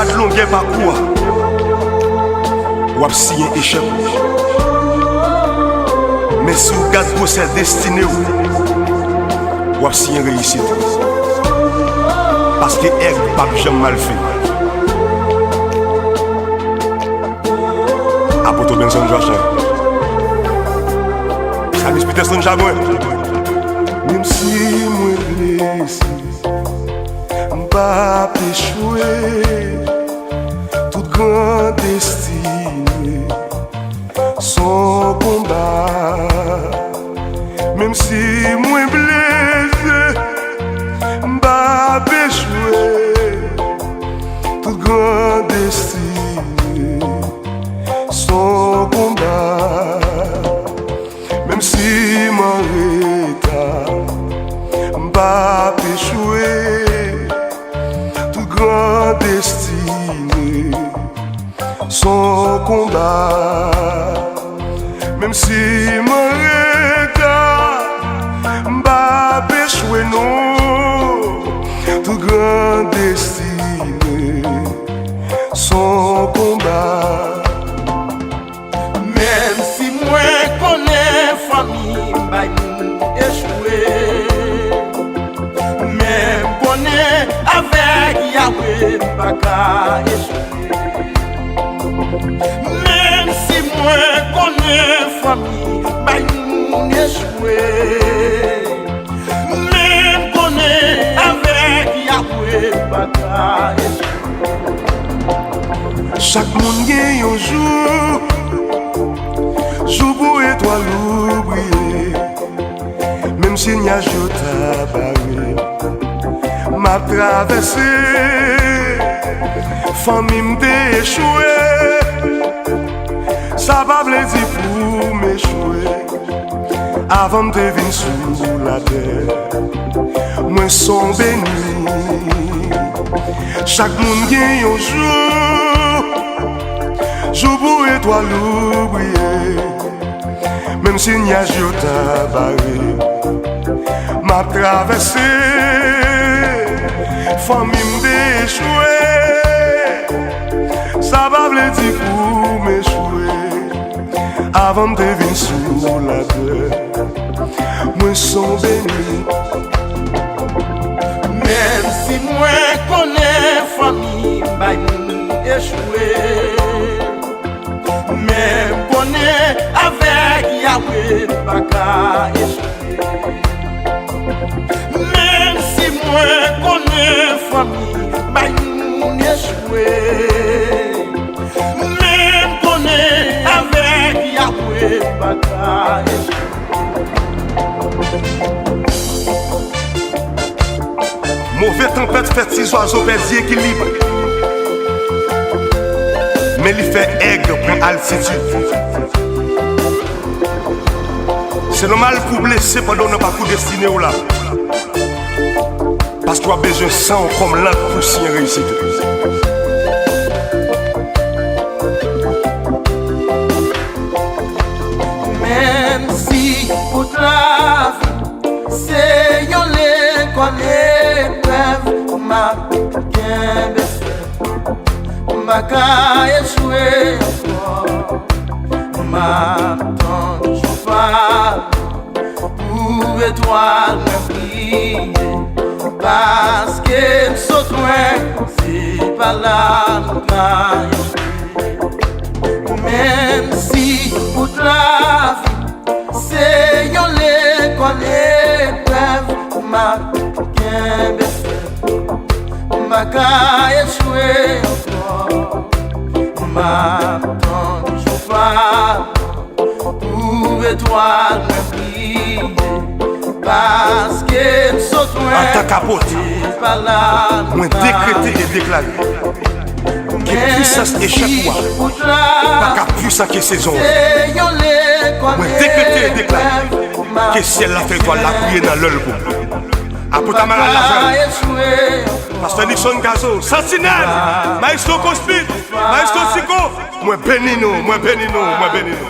regarde longueur parcours, ou si un échec. Mais si vous regardez pour cette destinée, ou si un réussite. Parce que elle n'a pas jamais mal fait. Apoto Benson Joachim. Samis Peterson Jamoin. Même si moi blessé, m'pas échoué, toute grande destinée, son combat. Même si moi blessé, m'pas échoué, toute grande destinée, son combat. Même si mon état m'pas échoué, toute grande destinée, son combat. Même si mon état m'pas échoué, non, toute grande destinée, son combat. Même si moi connais famille, bah échoué. Même connais avec Yahweh, bah échoué. Même si moi connais famille, bah échoué. Même connais avec Yahweh, bah échoué. Chaque monde gagne un jour, jour pour étoile briller. Même si n'y a pas barré, m'a traversé, famille m'a échoué. Ça va me dire pour m'échouer. Avant de venir sous la terre, moi sont béni. Chaque monde gagne un jour, jour pour étoile briller. Même si n'y a pas barré, m'a traversé, famille m'a échoué. Ça va me dire pour m'échouer. Avant de venir sous la terre, moi sont béni. Même si moi connais famille, bah échoué. Même connais avec Yahweh, bah échoué. Même si moi connais famille, bah échoué. Même connais avec Yahweh, bah échoué. Mauvais tempête fait 6 oiseaux perdus équilibre. Mais il fait aigre prend altitude. C'est normal pour blesser pendant nos parcours destiné ou là. Parce qu'on a besoin de sang comme l'un pour signer réussite. Même si pour la vie, c'est yon l'école épreuve, m'a bien baissé, m'a qu'à échouer encore, m'a toujours pas pour étoile me briller, parce que m'saute loin, c'est pas là m'a échoué. Même si pour la vie, c'est yon l'école épreuve, m'a bien baissé, m'a qu'à échouer encore, m'a toujours pas pour étoile me briller, parce que m'saute loin, En ta capote, c'est pas là moi décréter et déclarer que puissance échappe quoi. Pas qu'à puissance que saison. Moi décréter et déclarer que ciel la fait toi la prier dans l'œil. Apotamara la Pasteur Nixon Gazo, Sentinelle, Maestro Cospit, Maestro Sico, moi bénis nous, moi bénis nous, moi bénis nous.